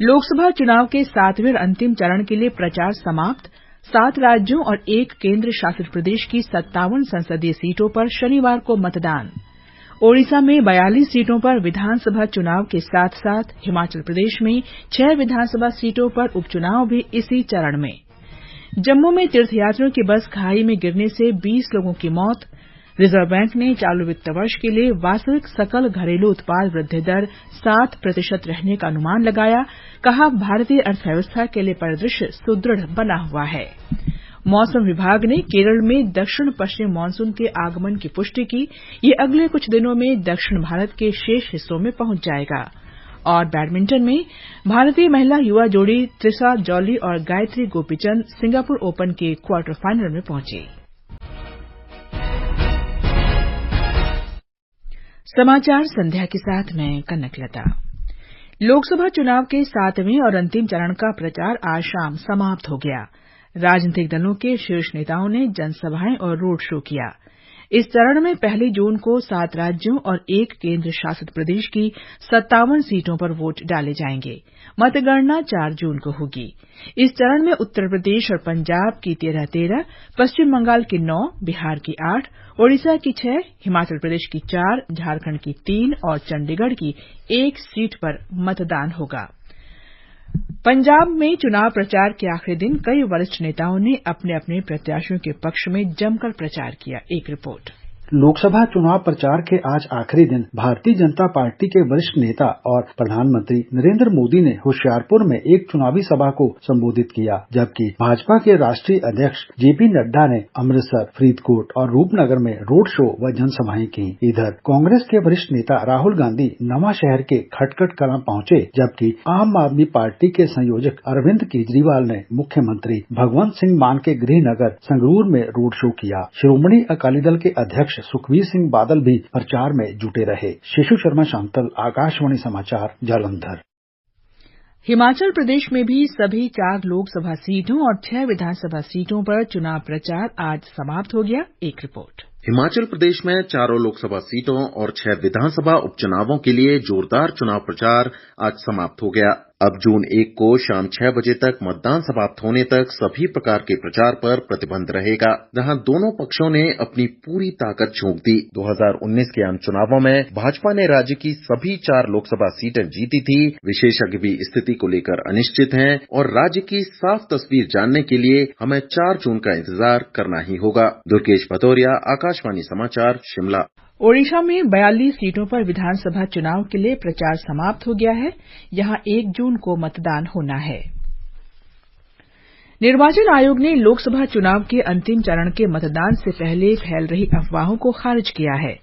लोकसभा चुनाव के 7वें और अंतिम चरण के लिए प्रचार समाप्त। 7 राज्यों और 1 केंद्र शासित प्रदेश की 57 संसदीय सीटों पर शनिवार को मतदान। ओडिशा में 42 सीटों पर विधानसभा चुनाव के साथ साथ हिमाचल प्रदेश में 6 विधानसभा सीटों पर उपचुनाव भी इसी चरण में। जम्मू में तीर्थयात्रियों की बस खाई में गिरने से 20 लोगों की मौत। रिजर्व बैंक ने चालू वित्त वर्ष के लिए वास्तविक सकल घरेलू उत्पाद वृद्धि दर 7% रहने का अनुमान लगाया। कहा, भारतीय अर्थव्यवस्था के लिए परिदृश्य सुदृढ़ बना हुआ है। मौसम विभाग ने केरल में दक्षिण पश्चिम मानसून के आगमन की पुष्टि की। ये अगले कुछ दिनों में दक्षिण भारत के शेष हिस्सों में पहुंच जाएगा। और बैडमिंटन में भारतीय महिला युवा जोड़ी त्रिशा जॉली और गायत्री गोपीचंद सिंगापुर ओपन के क्वार्टर फाइनल में पहुंचे। समाचार संध्या के साथ मैं कनकलता। लोकसभा चुनाव के 7वें और अंतिम चरण का प्रचार आज शाम समाप्त हो गया। राजनीतिक दलों के शीर्ष नेताओं ने जनसभाएं और रोड शो किया। इस चरण में 1 जून को 7 राज्यों और 1 केंद्र शासित प्रदेश की 57 सीटों पर वोट डाले जाएंगे। मतगणना 4 जून को होगी। इस चरण में उत्तर प्रदेश और पंजाब की 13, पश्चिम बंगाल की 9, बिहार की 8, ओडिशा की 6, हिमाचल प्रदेश की 4, झारखंड की 3 और चंडीगढ़ की 1 सीट पर मतदान होगा। पंजाब में चुनाव प्रचार के आखिरी दिन कई वरिष्ठ नेताओं ने अपने अपने प्रत्याशियों के पक्ष में जमकर प्रचार किया। एक रिपोर्ट। लोकसभा चुनाव प्रचार के आज आखिरी दिन भारतीय जनता पार्टी के वरिष्ठ नेता और प्रधानमंत्री नरेंद्र मोदी ने होशियारपुर में एक चुनावी सभा को संबोधित किया, जबकि भाजपा के राष्ट्रीय अध्यक्ष जेपी नड्डा ने अमृतसर, फरीदकोट और रूपनगर में रोड शो व जनसभाएं की। इधर कांग्रेस के वरिष्ठ नेता राहुल गांधी नवांशहर के खटखट कलां पहुंचे, जबकि आम आदमी पार्टी के संयोजक अरविंद केजरीवाल ने मुख्यमंत्री भगवंत सिंह मान के गृहनगर संगरूर में रोड शो किया। श्रोमणी अकाली दल के अध्यक्ष सुखबीर सिंह बादल भी प्रचार में जुटे रहे। शिशु शर्मा शांतल, आकाशवाणी समाचार, जालंधर। हिमाचल प्रदेश में भी सभी 4 लोकसभा सीटों और 6 विधानसभा सीटों पर चुनाव प्रचार आज समाप्त हो गया। एक रिपोर्ट। हिमाचल प्रदेश में 4 लोकसभा सीटों और 6 विधानसभा उपचुनावों के लिए जोरदार चुनाव प्रचार आज समाप्त हो गया। अब जून 1 को शाम 6 बजे तक मतदान समाप्त होने तक सभी प्रकार के प्रचार पर प्रतिबंध रहेगा, जहां दोनों पक्षों ने अपनी पूरी ताकत झोंक दी। 2019 के आम चुनावों में भाजपा ने राज्य की सभी 4 लोकसभा सीटें जीती थी। विशेषज्ञ भी स्थिति को लेकर अनिश्चित हैं और राज्य की साफ तस्वीर जानने के लिए हमें 4 जून का इंतजार करना ही होगा। दुर्गेश भदौरिया, आकाशवाणी समाचार, शिमला। ओडिशा में 42 सीटों पर विधानसभा चुनाव के लिए प्रचार समाप्त हो गया है। यहां 1 जून को मतदान होना है। निर्वाचन आयोग ने लोकसभा चुनाव के अंतिम चरण के मतदान से पहले फैल रही अफवाहों को खारिज किया है।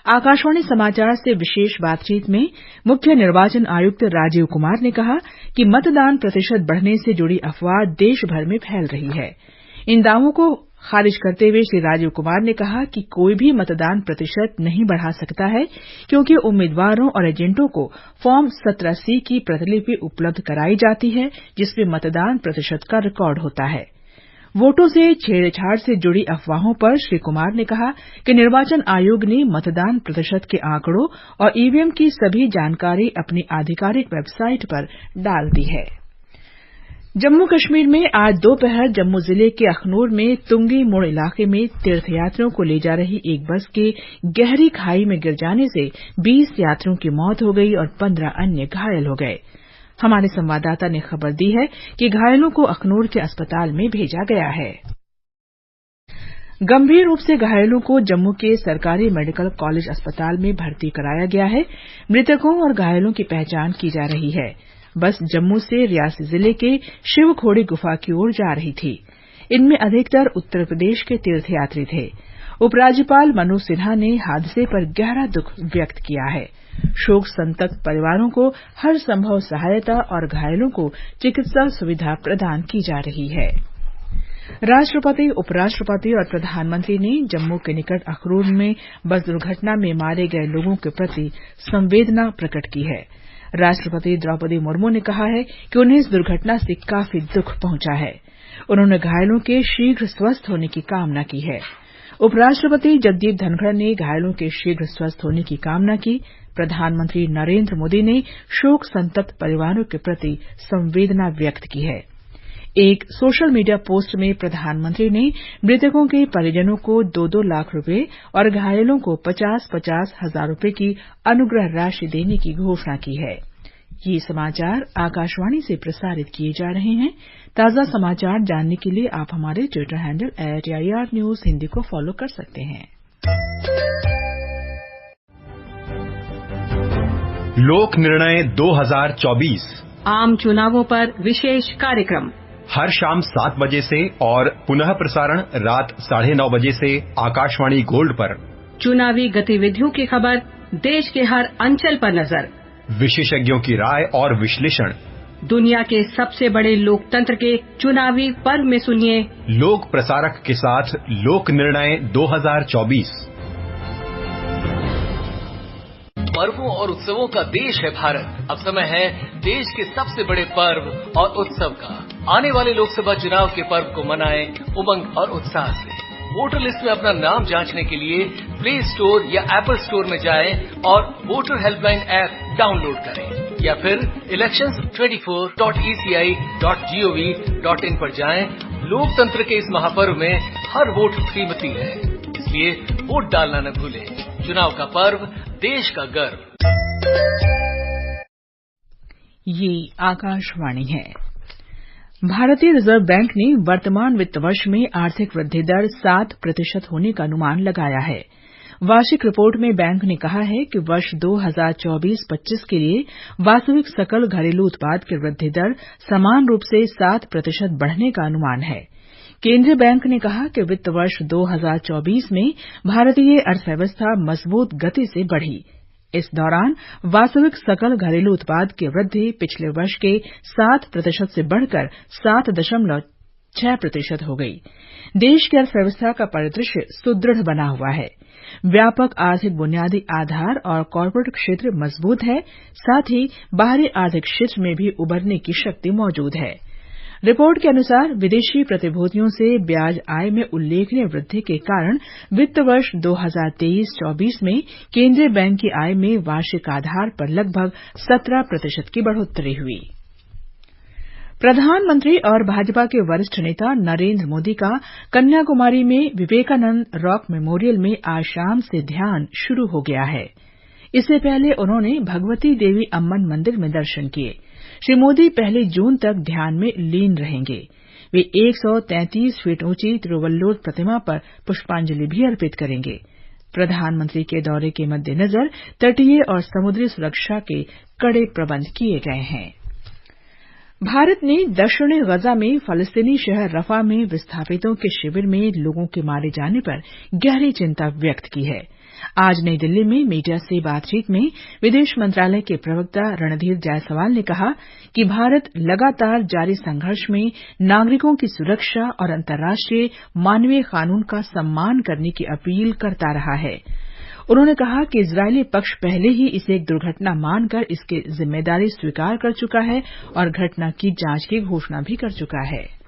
आकाशवाणी समाचार से विशेष बातचीत में मुख्य निर्वाचन आयुक्त राजीव कुमार ने कहा कि मतदान प्रतिशत बढ़ने से जुड़ी अफवाह देश भर में फैल रही है। इन दावों को खारिज करते हुए श्री राजीव कुमार ने कहा कि कोई भी मतदान प्रतिशत नहीं बढ़ा सकता है, क्योंकि उम्मीदवारों और एजेंटों को फॉर्म 17C की प्रतिलिपि उपलब्ध कराई जाती है, जिसमें मतदान प्रतिशत का रिकॉर्ड होता है। वोटों से छेड़छाड़ से जुड़ी अफवाहों पर श्री कुमार ने कहा कि निर्वाचन आयोग ने मतदान प्रतिशत के आंकड़ों और ईवीएम की सभी जानकारी अपनी आधिकारिक वेबसाइट पर डाल दी है। जम्मू कश्मीर में आज दोपहर जम्मू जिले के अखनूर में तुंगी मोड़ इलाके में तीर्थयात्रियों को ले जा रही एक बस के गहरी खाई में गिर जाने से 20 यात्रियों की मौत हो गई और 15 अन्य घायल हो गए। हमारे संवाददाता ने खबर दी है कि घायलों को अखनूर के अस्पताल में भेजा गया है। गंभीर रूप से घायलों को जम्मू के सरकारी मेडिकल कॉलेज अस्पताल में भर्ती कराया गया है। मृतकों और घायलों की पहचान की जा रही है। बस जम्मू से रियासी जिले के शिवखोड़ी गुफा की ओर जा रही थी। इनमें अधिकतर उत्तर प्रदेश के तीर्थयात्री थे। उपराज्यपाल मनोज सिन्हा ने हादसे पर गहरा दुख व्यक्त किया है। शोक संतप्त परिवारों को हर संभव सहायता और घायलों को चिकित्सा सुविधा प्रदान की जा रही है। राष्ट्रपति, उपराष्ट्रपति और प्रधानमंत्री ने जम्मू के निकट अखनूर में बस दुर्घटना में मारे गए लोगों के प्रति संवेदना प्रकट की है। राष्ट्रपति द्रौपदी मुर्मू ने कहा है कि उन्हें इस दुर्घटना से काफी दुख पहुंचा है। उन्होंने घायलों के शीघ्र स्वस्थ होने की कामना की है। उपराष्ट्रपति जगदीप धनखड़ ने घायलों के शीघ्र स्वस्थ होने की कामना की। प्रधानमंत्री नरेंद्र मोदी ने शोक संतप्त परिवारों के प्रति संवेदना व्यक्त की है। एक सोशल मीडिया पोस्ट में प्रधानमंत्री ने मृतकों के परिजनों को 2-2 लाख रुपए और घायलों को 50-50 हजार रुपए की अनुग्रह राशि देने की घोषणा की है। ये समाचार आकाशवाणी से प्रसारित किए जा रहे हैं। ताजा समाचार जानने के लिए आप हमारे ट्विटर हैंडल @AIR News को फॉलो कर सकते हैं। लोक निर्णय 2024 आम चुनावों पर विशेष कार्यक्रम हर शाम 7 बजे से और पुनः प्रसारण रात 9:30 बजे से आकाशवाणी गोल्ड पर। चुनावी गतिविधियों की खबर, देश के हर अंचल पर नजर, विशेषज्ञों की राय और विश्लेषण। दुनिया के सबसे बड़े लोकतंत्र के चुनावी पर्व में सुनिए लोक प्रसारक के साथ लोक निर्णय 2024। पर्वों और उत्सवों का देश है भारत। अब समय है देश के सबसे बड़े पर्व और उत्सव का। आने वाले लोकसभा चुनाव के पर्व को मनाएं उमंग और उत्साह से। वोटर लिस्ट में अपना नाम जांचने के लिए प्ले स्टोर या एप्पल स्टोर में जाएं और वोटर हेल्पलाइन ऐप डाउनलोड करें या फिर elections24.eci.gov.in पर जाएं। लोकतंत्र के इस महापर्व में हर वोट कीमती है, इसलिए वोट डालना न भूलें। चुनाव का पर्व, देश का गर्व। ये आकाशवाणी है। भारतीय रिजर्व बैंक ने वर्तमान वित्त वर्ष में आर्थिक वृद्धि दर 7% होने का अनुमान लगाया है। वार्षिक रिपोर्ट में बैंक ने कहा है कि वर्ष 2024-25 के लिए वास्तविक सकल घरेलू उत्पाद की वृद्धि दर समान रूप से 7% बढ़ने का अनुमान है। केंद्रीय बैंक ने कहा कि वित्त वर्ष 2024 में भारतीय अर्थव्यवस्था मजबूत गति से बढ़ी। इस दौरान वास्तविक सकल घरेलू उत्पाद की वृद्धि पिछले वर्ष के 7% से बढ़कर 7.6% हो गई। देश की अर्थव्यवस्था का परिदृश्य सुदृढ़ बना हुआ है। व्यापक आर्थिक बुनियादी आधार और कॉर्पोरेट क्षेत्र मजबूत है, साथ ही बाहरी आर्थिक क्षेत्र में भी उभरने की शक्ति मौजूद है। रिपोर्ट के अनुसार विदेशी प्रतिभूतियों से ब्याज आय में उल्लेखनीय वृद्धि के कारण वित्त वर्ष 2023-24 में केंद्रीय बैंक की आय में वार्षिक आधार पर लगभग 17% की बढ़ोतरी हुई। प्रधानमंत्री और भाजपा के वरिष्ठ नेता नरेंद्र मोदी का कन्याकुमारी में विवेकानंद रॉक मेमोरियल में आज शाम से ध्यान शुरू हो गया है। इससे पहले उन्होंने भगवती देवी अम्मन मंदिर में दर्शन किए। श्री मोदी पहली जून तक ध्यान में लीन रहेंगे। वे 133 फीट ऊंची तिरुवल्लुवर प्रतिमा पर पुष्पांजलि भी अर्पित करेंगे। प्रधानमंत्री के दौरे के मद्देनजर तटीय और समुद्री सुरक्षा के कड़े प्रबंध किए गए हैं। भारत ने दक्षिणी गजा में फलस्तीनी शहर रफा में विस्थापितों के शिविर में लोगों के मारे जाने पर गहरी चिंता व्यक्त की है। आज नई दिल्ली में मीडिया से बातचीत में विदेश मंत्रालय के प्रवक्ता रणधीर जायसवाल ने कहा कि भारत लगातार जारी संघर्ष में नागरिकों की सुरक्षा और अंतर्राष्ट्रीय मानवीय कानून का सम्मान करने की अपील करता रहा है। उन्होंने कहा कि इजरायली पक्ष पहले ही इसे एक दुर्घटना मानकर इसकी जिम्मेदारी स्वीकार कर चुका है और घटना की जांच की घोषणा भी कर चुका है।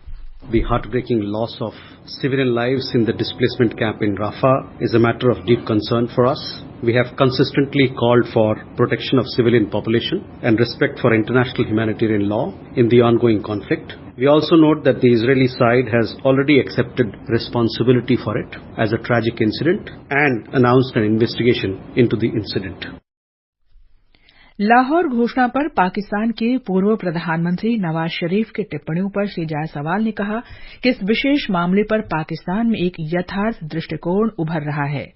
The heartbreaking loss of civilian lives in the displacement camp in Rafah is a matter of deep concern for us. We have consistently called for protection of civilian population and respect for international humanitarian law in the ongoing conflict. We also note that the Israeli side has already accepted responsibility for it as a tragic incident and announced an investigation into the incident. Lahore घोषणा पर पाकिस्तान के पूर्व प्रधानमंत्री नवाज शरीफ की टिप्पणियों पर श्री जायसवाल ने कहा कि इस विशेष मामले पर पाकिस्तान में एक यथार्थ दृष्टिकोण उभर रहा है।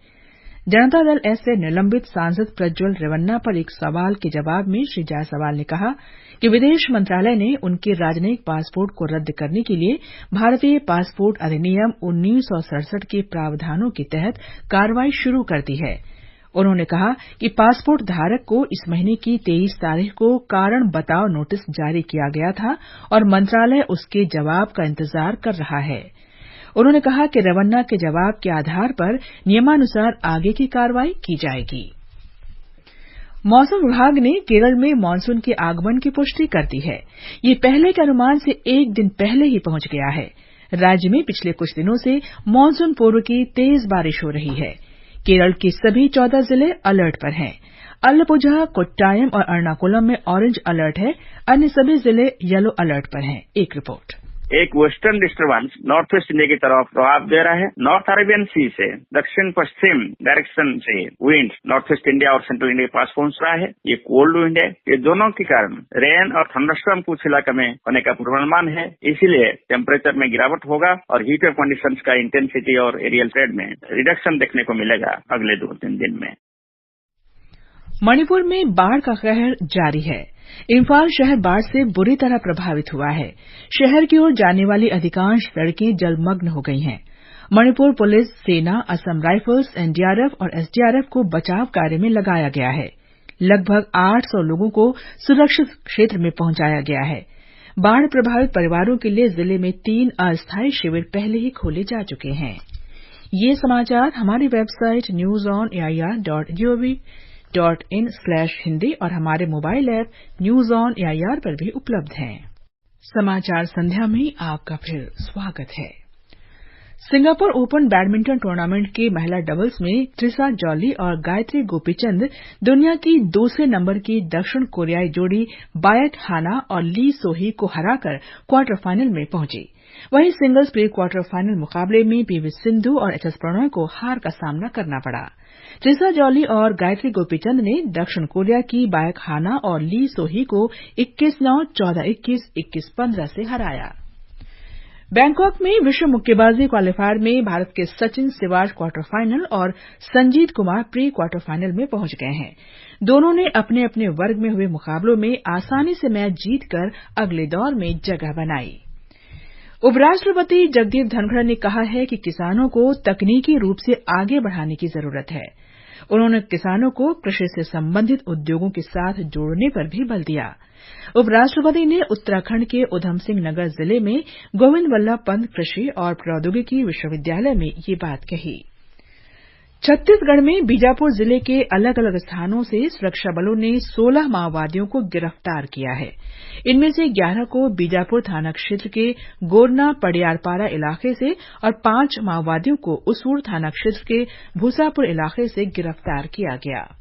जनता दल एस से निलंबित सांसद प्रज्वल रेवन्ना पर एक सवाल के जवाब में श्री जायसवाल ने कहा कि विदेश मंत्रालय ने उनके राजनयिक पासपोर्ट को रद्द करने के लिए भारतीय पासपोर्ट अधिनियम 1967 के प्रावधानों के तहत कार्रवाई शुरू कर दी है। उन्होंने कहा कि पासपोर्ट धारक को इस महीने की 23 तारीख को कारण बताओ नोटिस जारी किया गया था और मंत्रालय उसके जवाब का इंतजार कर रहा है। उन्होंने कहा कि रेवन्ना के जवाब के आधार पर नियमानुसार आगे की कार्रवाई की जाएगी। मौसम विभाग ने केरल में मानसून के आगमन की पुष्टि कर दी है। ये पहले के अनुमान से एक दिन पहले ही पहुंच गया है। राज्य में पिछले कुछ दिनों से मानसून पूर्व की तेज बारिश हो रही है। केरल के सभी 14 जिले अलर्ट पर हैं। अलपुझा, कोट्टायम और एर्नाकुलम में ऑरेंज अलर्ट है। अन्य सभी जिले येलो अलर्ट पर हैं। एक रिपोर्ट। एक western disturbance north west India की तरफ प्रभाव दे रहा है। नॉर्थ अरेबियन सी से दक्षिण पश्चिम डायरेक्शन से विंड नॉर्थ वेस्ट इंडिया और सेंट्रल इंडिया के पास पहुंच रहा है। ये कोल्ड विंड है। ये दोनों के कारण रेन और थंडरस्टॉर्म कुछ इलाके में होने का पूर्वानुमान है। इसीलिए टेम्परेचर में गिरावट होगा और हीट वेव कंडीशंस का इंटेंसिटी और एरियल स्प्रेड में रिडक्शन देखने को मिलेगा अगले 2-3 दिन में। मणिपुर में बाढ़ का कहर जारी है। इम्फाल शहर बाढ़ से बुरी तरह प्रभावित हुआ है। शहर की ओर जाने वाली अधिकांश सड़कें जलमग्न हो गई हैं। मणिपुर पुलिस, सेना, असम राइफल्स, एनडीआरएफ और एसडीआरएफ को बचाव कार्य में लगाया गया है। लगभग 800 लोगों को सुरक्षित क्षेत्र में पहुंचाया गया है। बाढ़ प्रभावित परिवारों के लिए जिले में 3 अस्थायी शिविर पहले ही खोले जा चुके हैं। ये समाचार हमारी वेबसाइट newsonair.gov.in/hindi और हमारे mobile app news on AIR पर भी उपलब्ध हैं। समाचार संध्या में आपका फिर स्वागत है। सिंगापुर ओपन बैडमिंटन टूर्नामेंट के महिला डबल्स में त्रिसा जॉली और गायत्री गोपीचंद दुनिया की दूसरे नंबर की दक्षिण कोरियाई जोड़ी बायट हाना और ली सोही को हराकर क्वार्टर फाइनल में पहुंची। वहीं सिंगल्स प्री क्वार्टर फाइनल मुकाबले में पीवी सिंधु और एचएस प्रणॉय को हार का सामना करना पड़ा। त्रिसा जॉली और गायत्री गोपीचंद ने दक्षिण कोरिया की बायक हाना और ली सोही को 21-9, 14-21, 21-15 से हराया। बैंकॉक में विश्व मुक्केबाजी क्वालीफायर में भारत के सचिन सिवाच क्वार्टर फाइनल और Sanjeet Kumar pre quarter final में पहुंच गए हैं। दोनों ने अपने अपने वर्ग में हुए मुकाबलों में आसानी से मैच जीतकर अगले दौर में जगह बनाई। उपराष्ट्रपति जगदीप धनखड़ ने कहा है कि किसानों को तकनीकी रूप से आगे बढ़ाने की जरूरत है। उन्होंने किसानों को कृषि से संबंधित उद्योगों के साथ जोड़ने पर भी बल दिया। उपराष्ट्रपति ने उत्तराखंड के उधम सिंह नगर जिले में गोविंद वल्लभ पंत कृषि और प्रौद्योगिकी विश्वविद्यालय में ये बात कही। छत्तीसगढ़ में बीजापुर जिले के अलग अलग स्थानों से सुरक्षा बलों ने 16 माओवादियों को गिरफ्तार किया है। इनमें से 11 को बीजापुर थाना क्षेत्र के गोरना पडियारपारा इलाके से और 5 माओवादियों को उसूर थाना क्षेत्र के भूसापुर इलाके से गिरफ्तार किया गया।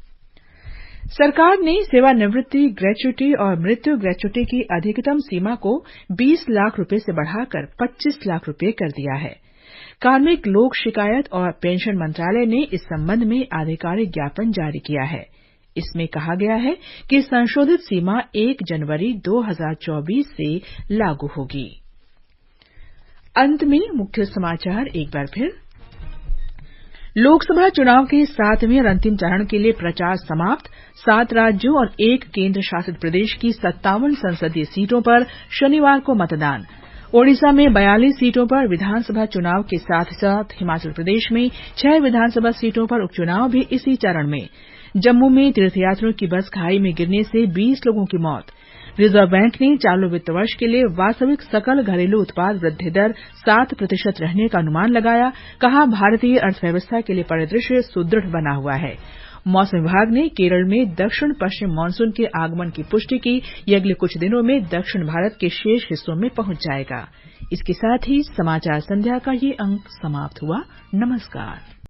सरकार ने सेवानिवृत्ति ग्रेच्युटी और मृत्यु ग्रेच्युटी की अधिकतम सीमा को 20 लाख रुपए से बढ़ाकर 25 लाख रुपए कर दिया है। कार्मिक लोक शिकायत और पेंशन मंत्रालय ने इस संबंध में आधिकारिक ज्ञापन जारी किया है। इसमें कहा गया है कि संशोधित सीमा 1 जनवरी 2024 से लागू होगी। अंत में मुख्य समाचार एक बार फिर। लोकसभा चुनाव के 7वें और अंतिम चरण के लिए प्रचार समाप्त। 7 राज्यों और 1 केंद्र शासित प्रदेश की 57 संसदीय सीटों पर शनिवार को मतदान। ओडिशा में 42 सीटों पर विधानसभा चुनाव के साथ साथ हिमाचल प्रदेश में 6 विधानसभा सीटों पर उपचुनाव भी इसी चरण में। जम्मू में तीर्थयात्रियों की बस खाई में गिरने से 20 लोगों की मौत। रिजर्व बैंक ने चालू वित्त वर्ष के लिए वास्तविक सकल घरेलू उत्पाद वृद्धि दर 7% रहने का अनुमान लगाया। कहा, भारतीय अर्थव्यवस्था के लिए परिदृश्य सुदृढ़ बना हुआ है। मौसम विभाग ने केरल में दक्षिण पश्चिम मानसून के आगमन की पुष्टि की। ये अगले कुछ दिनों में दक्षिण भारत के शेष हिस्सों में पहुंच जाएगा। इसके साथ ही समाचार संध्या का ये अंक समाप्त हुआ। नमस्कार।